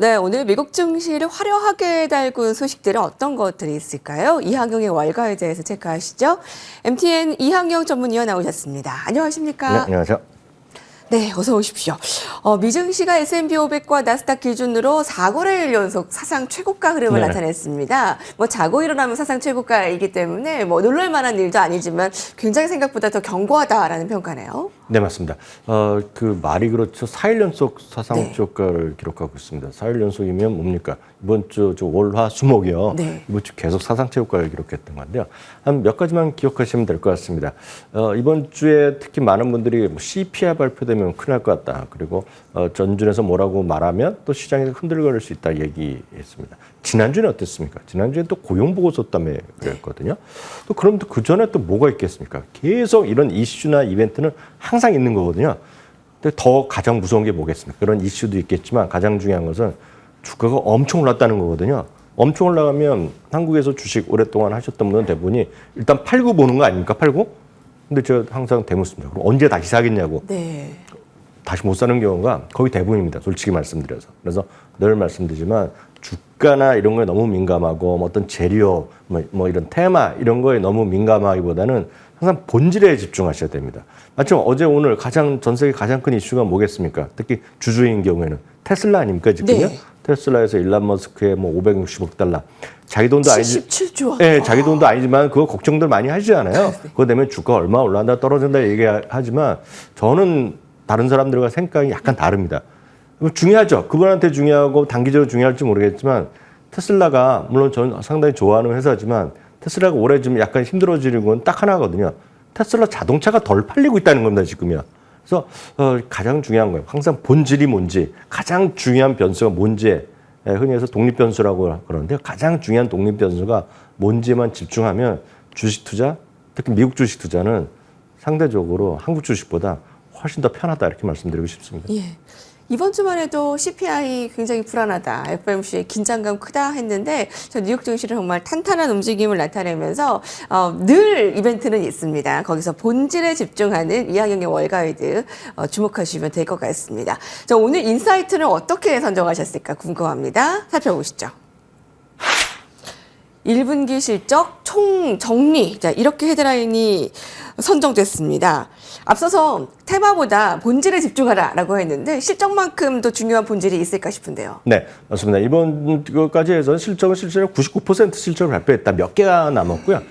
네, 오늘 미국 증시를 화려하게 달군 소식들은 어떤 것들이 있을까요? 이항영의 월가에 대해서 체크하시죠. MTN 이항영 전문위원 나오셨습니다. 안녕하십니까? 네, 안녕하세요. 네, 어서 오십시오. 미증시가 S&P 500과 나스닥 기준으로 4거래일 연속 사상 최고가 흐름을 네. 나타냈습니다. 자고 일어나면 사상 최고가이기 때문에 놀랄 만한 일도 아니지만 굉장히 생각보다 더 견고하다라는 평가네요. 네, 맞습니다. 그 말이 그렇죠. 4일 연속 사상 최고가를 기록하고 있습니다. 4일 연속이면 뭡니까? 이번 주 월, 화, 수목이요. 네. 이번 주 계속 사상 최고가를 기록했던 건데요. 한 몇 가지만 기억하시면 될 것 같습니다. 이번 주에 특히 많은 분들이 CPI 발표되면 큰일 날 것 같다. 그리고 전준에서 뭐라고 말하면 또 시장에서 흔들거릴 수 있다 얘기했습니다. 지난주는 어땠습니까? 지난주에 또 고용보고서 때문에 그랬거든요. 또 그럼 또 그 전에 또 뭐가 있겠습니까? 계속 이런 이슈나 이벤트는 항상 있는 거거든요. 근데 더 가장 무서운 게 뭐겠습니까? 그런 이슈도 있겠지만 가장 중요한 것은 주가가 엄청 올랐다는 거거든요. 엄청 올라가면 한국에서 주식 오랫동안 하셨던 분은 대부분이 일단 팔고 보는 거 아닙니까? 팔고? 근데 저 항상 대묻습니다. 그럼 언제 다시 사겠냐고. 네. 다시 못 사는 경우가 거의 대부분입니다. 솔직히 말씀드려서. 그래서 늘 말씀드리지만 주가나 이런 거에 너무 민감하고 어떤 재료, 뭐 이런 테마 이런 거에 너무 민감하기보다는 항상 본질에 집중하셔야 됩니다. 마침 어제 오늘 전 세계 가장 큰 이슈가 뭐겠습니까? 특히 주주인 경우에는 테슬라 아닙니까 지금요? 네. 테슬라에서 일론 머스크의 560억 달러. 자기 돈도 아니지. 77조. 네, 자기 돈도 아니지만 그거 걱정들 많이 하시잖아요. 그거 되면 주가 얼마 올라간다 떨어진다 얘기하지만 저는 다른 사람들과 생각이 약간 다릅니다. 중요하죠. 그분한테 중요하고 단기적으로 중요할지 모르겠지만 테슬라가 물론 저는 상당히 좋아하는 회사지만 테슬라가 올해 좀 약간 힘들어지는 건 딱 하나거든요. 테슬라 자동차가 덜 팔리고 있다는 겁니다, 지금이요. 그래서 가장 중요한 거예요. 항상 본질이 뭔지, 가장 중요한 변수가 뭔지, 흔히 해서 독립 변수라고 그러는데 가장 중요한 독립 변수가 뭔지만 집중하면 주식 투자, 특히 미국 주식 투자는 상대적으로 한국 주식보다 훨씬 더 편하다 이렇게 말씀드리고 싶습니다. 예. 이번 주만 해도 CPI 굉장히 불안하다, FOMC의 긴장감 크다 했는데 저 뉴욕 증시는 정말 탄탄한 움직임을 나타내면서 늘 이벤트는 있습니다. 거기서 본질에 집중하는 이항영의 월가이드 주목하시면 될 것 같습니다. 자, 오늘 인사이트는 어떻게 선정하셨을까 궁금합니다. 살펴보시죠. 1분기 실적 총정리. 자, 이렇게 헤드라인이 선정됐습니다. 앞서서 테마보다 본질에 집중하라라고 했는데 실적만큼 더 중요한 본질이 있을까 싶은데요. 네, 맞습니다. 이번 거까지 해서 실적은 실제로 99% 실적을 발표했다. 몇 개가 남았고요.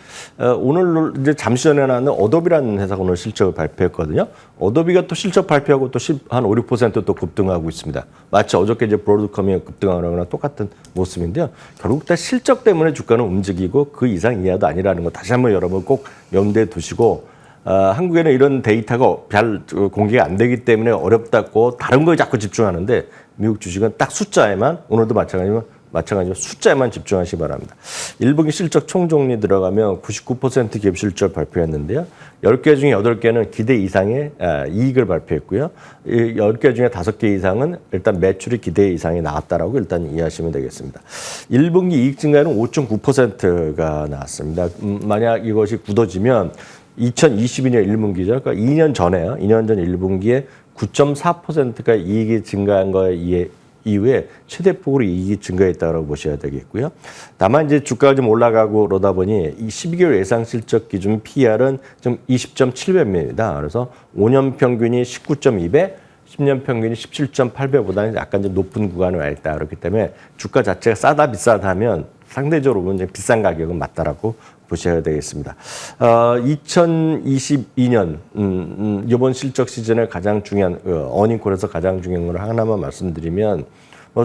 오늘 이제 잠시 전에 나왔는 어도비라는 회사가 오늘 실적을 발표했거든요. 어도비가 또 실적 발표하고 또 한 5, 6% 또 급등하고 있습니다. 마치 어저께 이제 브로드컴이 급등하는 거랑 똑같은 모습인데요. 결국 다 실적 때문에 주가는 움직이고 그 이상 이하도 아니라는 거 다시 한번 여러분 꼭 염두에 두시고 한국에는 이런 데이터가 잘 공개가 안 되기 때문에 어렵다고 다른 거에 자꾸 집중하는데 미국 주식은 딱 숫자에만 오늘도 마찬가지로 숫자에만 집중하시기 바랍니다. 1분기 실적 총정리 들어가면 99% 기업 실적 발표했는데요. 10개 중에 8개는 기대 이상의 이익을 발표했고요. 10개 중에 5개 이상은 일단 매출이 기대 이상이 나왔다라고 일단 이해하시면 되겠습니다. 1분기 이익 증가는 5.9%가 나왔습니다. 만약 이것이 굳어지면 2022년 1분기죠. 그러니까 2년 전에요. 2년 전 1분기에 9.4%가 이익이 증가한 거에 이후에 최대폭으로 이익이 증가했다고 보셔야 되겠고요. 다만 이제 주가가 좀 올라가고 그러다 보니 이 12개월 예상 실적 기준 PR은 좀 20.7배입니다. 그래서 5년 평균이 19.2배, 10년 평균이 17.8배보다는 약간 좀 높은 구간에 와 있다. 그렇기 때문에 주가 자체가 싸다 비싸다 하면 상대적으로 보면 비싼 가격은 맞다라고 보셔야 되겠습니다. 2022년 이번 실적 시즌에 가장 중요한 어닝콜에서 가장 중요한 걸 하나만 말씀드리면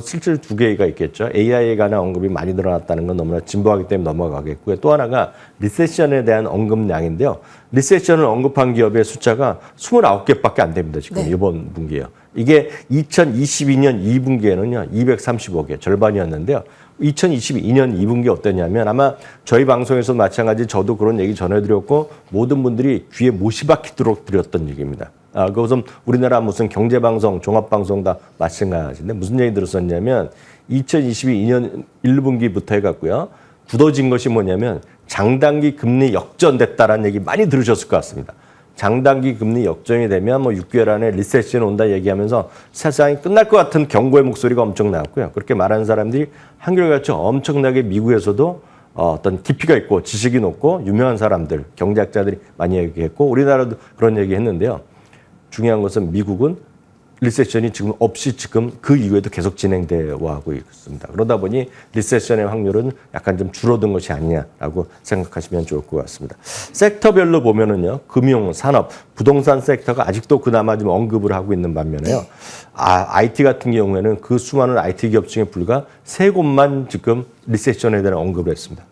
실질 두 개가 있겠죠. AI에 관한 언급이 많이 늘어났다는 건 너무나 진보하기 때문에 넘어가겠고요. 또 하나가 리세션에 대한 언급량인데요. 리세션을 언급한 기업의 숫자가 29개밖에 안 됩니다. 지금 네. 이번 분기에요. 이게 2022년 2분기에는요. 235개, 절반이었는데요. 2022년 2분기 어땠냐면 아마 저희 방송에서 마찬가지 저도 그런 얘기 전해드렸고 모든 분들이 귀에 못이 박히도록 드렸던 얘기입니다. 그것은 우리나라 무슨 경제방송, 종합방송 다 마찬가지인데 무슨 얘기 들었었냐면 2022년 1분기부터 해갖고요. 굳어진 것이 뭐냐면 장단기 금리 역전됐다라는 얘기 많이 들으셨을 것 같습니다. 장단기 금리 역전이 되면 뭐 6개월 안에 리세션이 온다 얘기하면서 세상이 끝날 것 같은 경고의 목소리가 엄청 나왔고요. 그렇게 말하는 사람들이 한결같이 엄청나게 미국에서도 어떤 깊이가 있고 지식이 높고 유명한 사람들, 경제학자들이 많이 얘기했고 우리나라도 그런 얘기했는데요. 중요한 것은 미국은 리세션이 지금 없이 지금 그 이후에도 계속 진행되어 하고 있습니다. 그러다 보니 리세션의 확률은 약간 좀 줄어든 것이 아니냐라고 생각하시면 좋을 것 같습니다. 섹터별로 보면은요, 금융, 산업, 부동산 섹터가 아직도 그나마 좀 언급을 하고 있는 반면에요. IT 같은 경우에는 그 수많은 IT 기업 중에 불과 3곳만 지금 리세션에 대한 언급을 했습니다.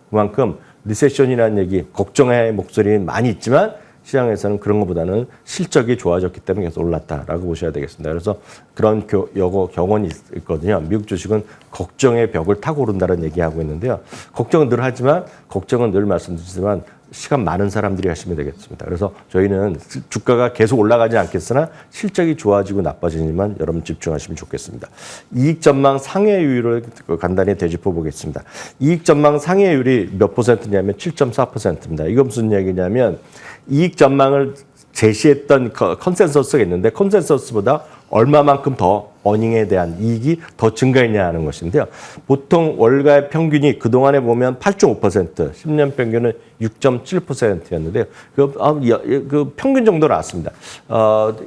그만큼 리세션이라는 얘기, 걱정의 목소리는 많이 있지만 시장에서는 그런 것보다는 실적이 좋아졌기 때문에 계속 올랐다라고 보셔야 되겠습니다. 그래서 그런 경험이 있거든요. 미국 주식은 걱정의 벽을 타고 오른다는 얘기하고 있는데요. 걱정은 늘 하지만 걱정은 늘 말씀드리지만 시간 많은 사람들이 하시면 되겠습니다. 그래서 저희는 주가가 계속 올라가지 않겠으나 실적이 좋아지고 나빠지지만 여러분 집중하시면 좋겠습니다. 이익 전망 상회율을 간단히 되짚어 보겠습니다. 이익 전망 상회율이 몇 %냐면 7.4%입니다. 이거 무슨 얘기냐면 이익 전망을 제시했던 컨센서스가 있는데 컨센서스보다 얼마만큼 더 어닝에 대한 이익이 더 증가했냐 하는 것인데요. 보통 월가의 평균이 그동안에 보면 8.5%, 10년 평균은 6.7%였는데요. 그 평균 정도 나왔습니다.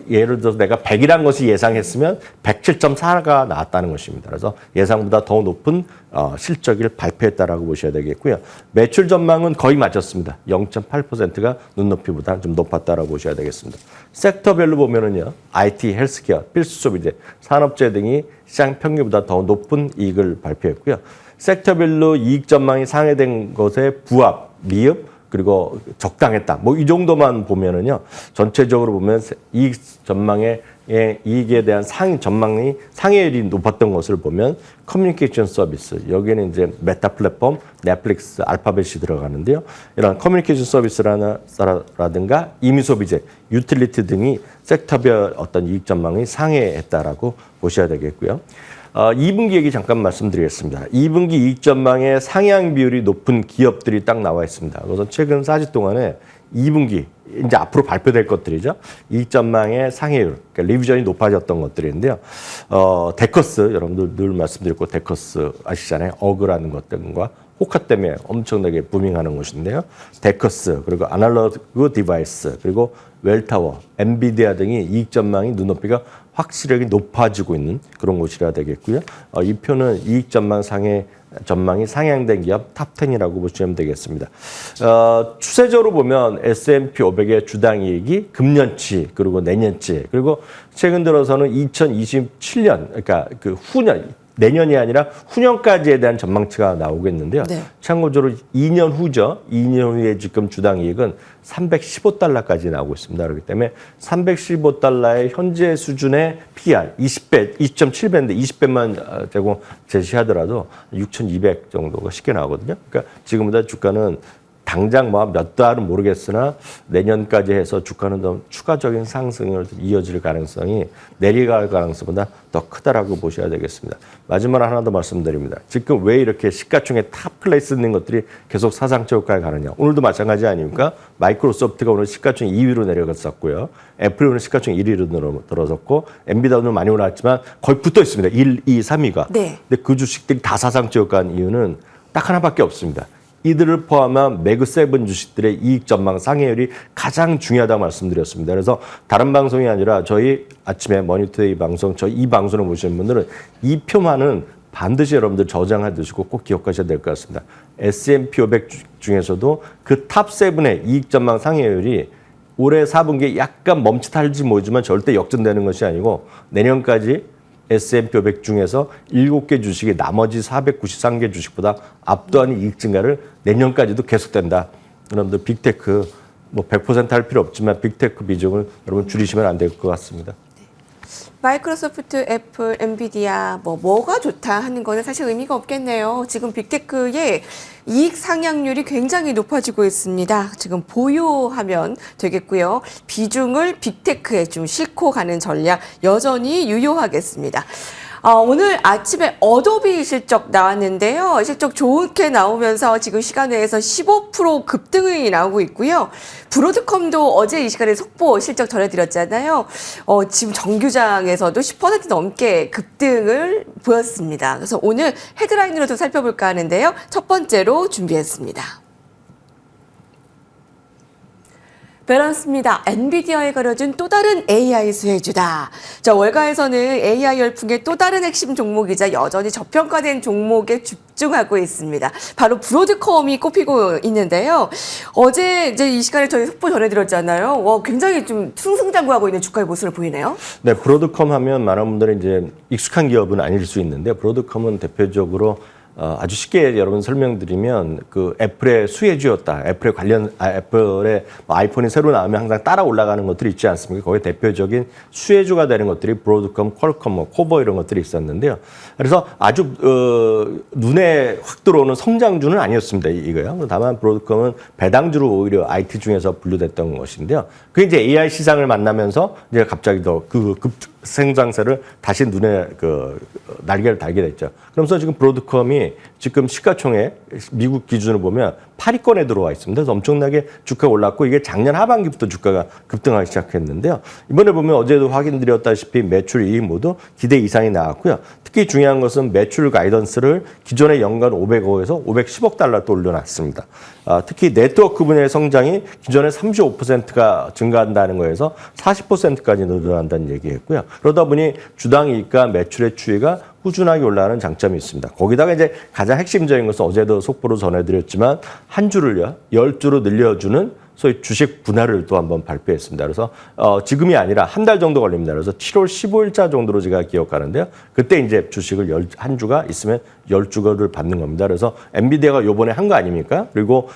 예를 들어서 내가 100이라는 것이 예상했으면 107.4가 나왔다는 것입니다. 그래서 예상보다 더 높은 실적을 발표했다라고 보셔야 되겠고요. 매출 전망은 거의 맞췄습니다. 0.8%가 눈높이보다 좀 높았다라고 보셔야 되겠습니다. 섹터별로 보면은요, IT, 헬스케어, 필수 소비재, 산업재 등이 시장 평균보다 더 높은 이익을 발표했고요. 섹터별로 이익 전망이 상회된 것에 부합, 미흡, 그리고 적당했다. 뭐 이 정도만 보면은요, 전체적으로 보면 이익 전망의 이익에 대한 전망이 상회율이 높았던 것을 보면 커뮤니케이션 서비스, 여기에는 이제 메타 플랫폼, 넷플릭스, 알파벳이 들어가는데요. 이런 커뮤니케이션 서비스라든가 임의 소비재, 유틸리티 등이 섹터별 어떤 이익 전망이 상회했다라고 보셔야 되겠고요. 2분기 얘기 잠깐 말씀드리겠습니다. 2분기 이익 전망의 상향 비율이 높은 기업들이 딱 나와 있습니다. 그래서 최근 4주 동안에 2분기, 이제 앞으로 발표될 것들이죠. 이익 전망의 상회율, 그러니까 리비전이 높아졌던 것들인데요. 데커스, 여러분들 늘 말씀드렸고, 데커스 아시잖아요. 어그라는 것들과 호카 때문에 엄청나게 부밍하는 곳인데요. 데커스, 그리고 아날로그 디바이스, 그리고 웰타워, 엔비디아 등이 이익 전망이 눈높이가 확실하게 높아지고 있는 그런 곳이라 되겠고요. 이 표는 이익 전망이 상향된 기업 탑10이라고 보시면 되겠습니다. 추세적으로 보면 S&P 500의 주당 이익이 금년치 그리고 내년치 그리고 최근 들어서는 2027년 그러니까 그 후년 내년이 아니라 후년까지에 대한 전망치가 나오겠는데요. 네. 참고적으로 2년 후죠. 2년 후에 지금 주당 이익은 315달러까지 나오고 있습니다. 그렇기 때문에 315달러의 현재 수준의 PR 20배, 2.7배인데 20배만 제시하더라도 6,200 정도가 쉽게 나오거든요. 그러니까 지금보다 주가는 당장 뭐 몇 달은 모르겠으나 내년까지 해서 주가는 더 추가적인 상승을 이어질 가능성이 내려갈 가능성보다 더 크다라고 보셔야 되겠습니다. 마지막으로 하나 더 말씀드립니다. 지금 왜 이렇게 시가총액 탑 플레이스 있는 것들이 계속 사상저고가에 가느냐. 오늘도 마찬가지 아닙니까? 마이크로소프트가 오늘 시가총액 2위로 내려갔었고요. 애플이 오늘 시가총액 1위로 들어섰고 엔비디아 오늘 많이 올랐지만 거의 붙어 있습니다. 1, 2, 3위가. 네. 근데 그 주식들이 다 사상저고가인 이유는 딱 하나밖에 없습니다. 이들을 포함한 매그7 주식들의 이익 전망 상회율이 가장 중요하다고 말씀드렸습니다. 그래서 다른 방송이 아니라 저희 아침에 머니투데이 방송, 이 방송을 보시는 분들은 이 표만은 반드시 여러분들 저장해 두시고 꼭 기억하셔야 될 것 같습니다. S&P 500 중에서도 그 탑7의 이익 전망 상회율이 올해 4분기에 약간 멈칫할지 모르지만 절대 역전되는 것이 아니고 내년까지 S&P 500 중에서 7개 주식이 나머지 493개 주식보다 압도하는 이익 증가를 내년까지도 계속된다. 여러분들 빅테크 뭐 100% 할 필요 없지만 빅테크 비중을 여러분 줄이시면 안 될 것 같습니다. 마이크로소프트, 애플, 엔비디아 뭐가 좋다 하는 거는 사실 의미가 없겠네요. 지금 빅테크의 이익 상향률이 굉장히 높아지고 있습니다. 지금 보유하면 되겠고요. 비중을 빅테크에 좀 싣고 가는 전략 여전히 유효하겠습니다. 오늘 아침에 어도비 실적 나왔는데요. 실적 좋게 나오면서 지금 시간 외에서 15% 급등이 나오고 있고요. 브로드컴도 어제 이 시간에 속보 실적 전해드렸잖아요. 지금 정규장에서도 10% 넘게 급등을 보였습니다. 그래서 오늘 헤드라인으로 좀 살펴볼까 하는데요. 첫 번째로 준비했습니다. 밸런스입니다. 엔비디아에 가려진 또 다른 AI 수혜주다. 자, 월가에서는 AI 열풍의 또 다른 핵심 종목이자 여전히 저평가된 종목에 집중하고 있습니다. 바로 브로드컴이 꼽히고 있는데요. 어제 이제 이 시간에 저희 속보 전해드렸잖아요. 굉장히 좀 승승장구하고 있는 주가의 모습을 보이네요. 네, 브로드컴 하면 많은 분들이 이제 익숙한 기업은 아닐 수 있는데 브로드컴은 대표적으로 아주 쉽게 여러분 설명드리면 그 애플의 수혜주였다. 애플의 아이폰이 새로 나오면 항상 따라 올라가는 것들이 있지 않습니까? 거기에 대표적인 수혜주가 되는 것들이 브로드컴, 퀄컴, 코버 이런 것들이 있었는데요. 그래서 아주 눈에 확 들어오는 성장주는 아니었습니다. 이거요. 다만 브로드컴은 배당주로 오히려 IT 중에서 분류됐던 것인데요. 그게 이제 AI 시장을 만나면서 이제 갑자기 더 그 생장세를 다시 눈에 날개를 달게 됐죠. 그러면서 지금 브로드컴이 지금 시가총액 미국 기준으로 보면 8위권에 들어와 있습니다. 그래서 엄청나게 주가가 올랐고 이게 작년 하반기부터 주가가 급등하기 시작했는데요. 이번에 보면 어제도 확인드렸다시피 매출 이익 모두 기대 이상이 나왔고요. 특히 중요한 것은 매출 가이던스를 기존의 연간 500억에서 510억 달러 또 올려놨습니다. 특히 네트워크 분야의 성장이 기존에 35%가 증가한다는 거에서 40%까지 늘어난다는 얘기했고요. 그러다 보니 주당 이익과 매출의 추이가 꾸준하게 올라가는 장점이 있습니다. 거기다가 이제 가장 핵심적인 것은 어제도 속보로 전해드렸지만 한 주를요 10주로 늘려주는 소위 주식 분할을 또 한번 발표했습니다. 그래서 지금이 아니라 한 달 정도 걸립니다. 그래서 7월 15일자 정도로 제가 기억하는데요. 그때 이제 주식을 한 주가 있으면 10주를 받는 겁니다. 그래서 엔비디아가 요번에 한 거 아닙니까? 그리고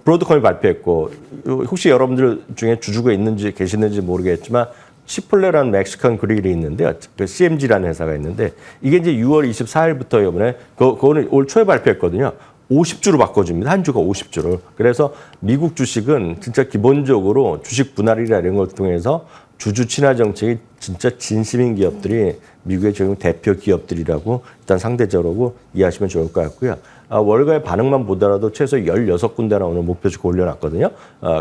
브로드컴이 발표했고 혹시 여러분들 중에 주주가 계시는지 모르겠지만 치폴레라는 멕시칸 그릴이 있는데요. 그 CMG라는 회사가 있는데 이게 이제 6월 24일부터 이번에 그거는 올 초에 발표했거든요. 50주로 바꿔줍니다. 한 주가 50주를. 그래서 미국 주식은 진짜 기본적으로 주식 분할이라 이런 걸 통해서 주주 친화 정책이 진짜 진심인 기업들이 미국의 지금 대표 기업들이라고 일단 상대적으로 이해하시면 좋을 것 같고요. 월가의 반응만 보더라도 최소 16군데나 오늘 목표 주가 올려놨거든요.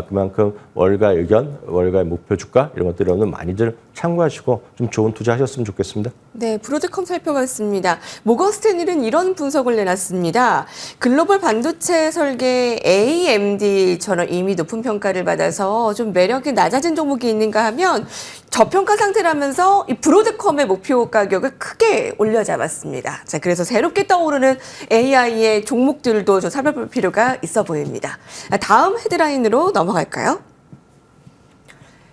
그만큼 월가 의견, 월가의 목표 주가 이런 것들을 오늘 많이들 참고하시고 좀 좋은 투자하셨으면 좋겠습니다. 네, 브로드컴 살펴봤습니다. 모건 스탠리는 이런 분석을 내놨습니다. 글로벌 반도체 설계 AMD처럼 이미 높은 평가를 받아서 좀 매력이 낮아진 종목이 있는가 하면 저평가 상태라면서 이 브로드컴의 목표 가격을 크게 올려잡았습니다. 자, 그래서 새롭게 떠오르는 AI의 종목들도 좀 살펴볼 필요가 있어 보입니다. 다음 헤드라인으로 넘어갈까요?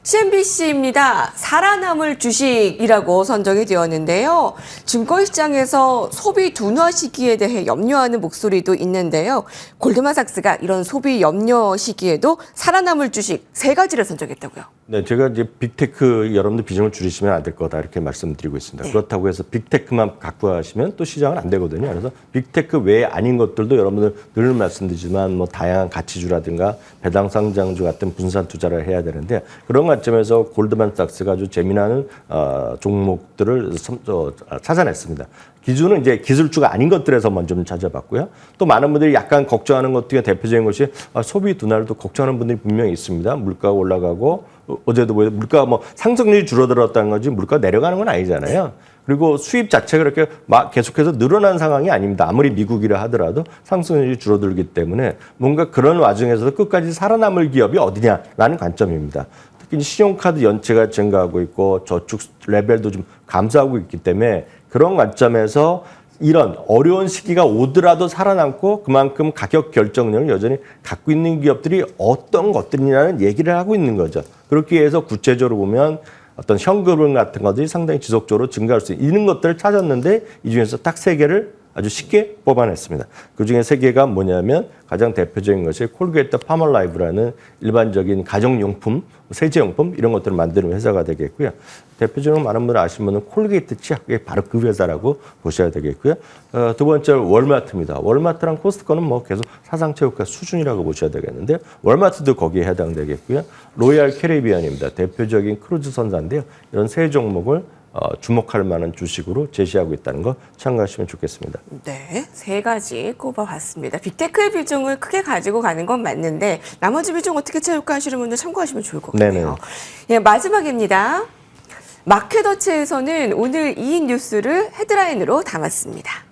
CNBC입니다. 살아남을 주식이라고 선정이 되었는데요. 증권시장에서 소비 둔화 시기에 대해 염려하는 목소리도 있는데요. 골드만삭스가 이런 소비 염려 시기에도 살아남을 주식 3가지를 선정했다고요. 네, 제가 이제 빅테크 여러분들 비중을 줄이시면 안 될 거다 이렇게 말씀드리고 있습니다. 네. 그렇다고 해서 빅테크만 갖고 가시면 또 시장은 안 되거든요. 그래서 빅테크 외에 아닌 것들도 여러분들 늘 말씀드리지만 뭐 다양한 가치주라든가 배당 상장주 같은 분산 투자를 해야 되는데 그런 관점에서 골드만삭스가 아주 재미나는 종목들을 찾아냈습니다. 기준은 이제 기술주가 아닌 것들에서 먼저 좀 찾아봤고요. 또 많은 분들이 약간 걱정하는 것 중에 대표적인 것이 소비 둔화를 또 걱정하는 분들이 분명히 있습니다. 물가가 올라가고 어제도 물가가 뭐 상승률이 줄어들었다는 거지 물가가 내려가는 건 아니잖아요. 그리고 수입 자체가 그렇게 막 계속해서 늘어난 상황이 아닙니다. 아무리 미국이라 하더라도 상승률이 줄어들기 때문에 뭔가 그런 와중에서도 끝까지 살아남을 기업이 어디냐라는 관점입니다. 특히 신용카드 연체가 증가하고 있고 저축 레벨도 좀 감소하고 있기 때문에 그런 관점에서 이런 어려운 시기가 오더라도 살아남고 그만큼 가격 결정력을 여전히 갖고 있는 기업들이 어떤 것들이냐는 얘기를 하고 있는 거죠. 그렇게 해서 구체적으로 보면 어떤 현금 같은 것들이 상당히 지속적으로 증가할 수 있는 것들을 찾았는데 이 중에서 딱 3개를 아주 쉽게 뽑아냈습니다. 그중에 3개가 뭐냐면 가장 대표적인 것이 콜게이트 파머라이브라는 일반적인 가정용품, 세제용품 이런 것들을 만드는 회사가 되겠고요. 대표적으로 많은 분들 아시는 분은 콜게이트 치약이 바로 그 회사라고 보셔야 되겠고요. 두 번째는 월마트입니다. 월마트랑 코스트코는 뭐 계속 사상체육과 수준이라고 보셔야 되겠는데요. 월마트도 거기에 해당되겠고요. 로얄 캐리비안입니다. 대표적인 크루즈 선사인데요. 이런 3종목을 주목할 만한 주식으로 제시하고 있다는 거 참고하시면 좋겠습니다. 네, 세 가지 꼽아봤습니다. 빅테크의 비중을 크게 가지고 가는 건 맞는데 나머지 비중 어떻게 채울까 하시는 분들 참고하시면 좋을 것 같네요. 예, 마지막입니다. 마켓워치에서는 오늘 이 뉴스를 헤드라인으로 담았습니다.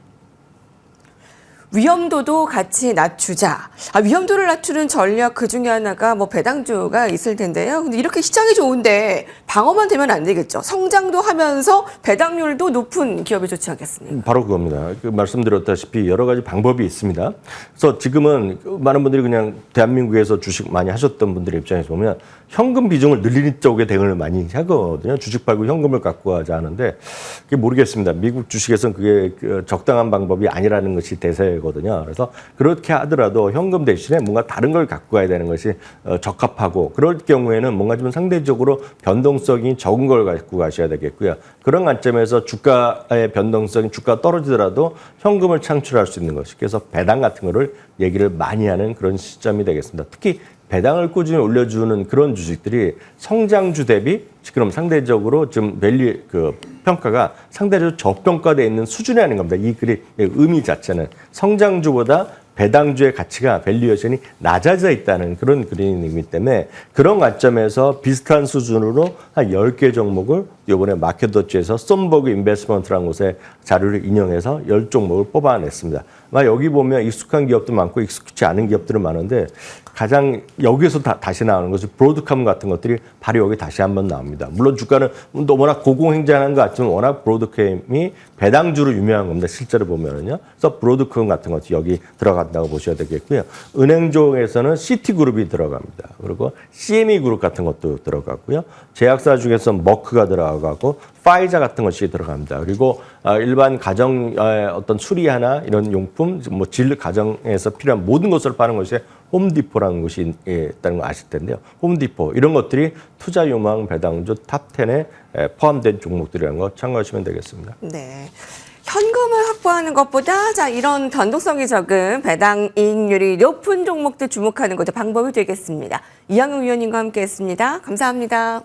위험도도 같이 낮추자. 위험도를 낮추는 전략 그 중에 하나가 뭐 배당주가 있을 텐데요. 근데 이렇게 시장이 좋은데 방어만 되면 안 되겠죠. 성장도 하면서 배당률도 높은 기업이 좋지 않겠습니까? 바로 그겁니다. 말씀드렸다시피 여러 가지 방법이 있습니다. 그래서 지금은 많은 분들이 그냥 대한민국에서 주식 많이 하셨던 분들의 입장에서 보면 현금 비중을 늘리는 쪽에 대응을 많이 하거든요. 주식 팔고 현금을 갖고 가자 하는데 그게 모르겠습니다. 미국 주식에서는 그게 적당한 방법이 아니라는 것이 대세거든요. 그래서 그렇게 하더라도 현금 대신에 뭔가 다른 걸 갖고 가야 되는 것이 적합하고 그럴 경우에는 뭔가 좀 상대적으로 변동성이 적은 걸 갖고 가셔야 되겠고요. 그런 관점에서 주가의 변동성이 주가 떨어지더라도 현금을 창출할 수 있는 것이 그래서 배당 같은 거를 얘기를 많이 하는 그런 시점이 되겠습니다. 특히 배당을 꾸준히 올려주는 그런 주식들이 성장주 대비 그럼 상대적으로 좀 밸류 평가가 상대적으로 저평가되어 있는 수준이 아닌 겁니다. 이 글의 의미 자체는 성장주보다 배당주의 가치가 밸류에이션이 낮아져 있다는 그런 그림이기 때문에 그런 관점에서 비슷한 수준으로 한 10개 종목을 이번에 마켓워치에서 썸버그 인베스트먼트라는 곳에 자료를 인용해서 10종목을 뽑아냈습니다. 여기 보면 익숙한 기업도 많고 익숙치 않은 기업들은 많은데 가장 여기에서 다시 나오는 것이 브로드컴 같은 것들이 바로 여기 다시 한번 나옵니다. 물론 주가는 워낙 고공행진하는 것 같지만 워낙 브로드컴이 배당주로 유명한 겁니다. 실제로 보면은요. 그래서 브로드컴 같은 것이 여기 들어간다고 보셔야 되겠고요. 은행종에서는 시티그룹이 들어갑니다. 그리고 CME 그룹 같은 것도 들어가고요. 제약사 중에서 머크가 들어가고 파이자 같은 것이 들어갑니다. 그리고 일반 가정 어떤 수리하나 이런 용품, 뭐 질 가정에서 필요한 모든 것을 파는 것이 홈디포라는 곳이 있다는 거 아실 텐데요. 홈디포 이런 것들이 투자 요망 배당주 탑 10에 포함된 종목들이라는 거 참고하시면 되겠습니다. 네. 현금을 확보하는 것보다 이런 변동성이 적은 배당 이익률이 높은 종목들 주목하는 것도 방법이 되겠습니다. 이항용 위원님과 함께했습니다. 감사합니다.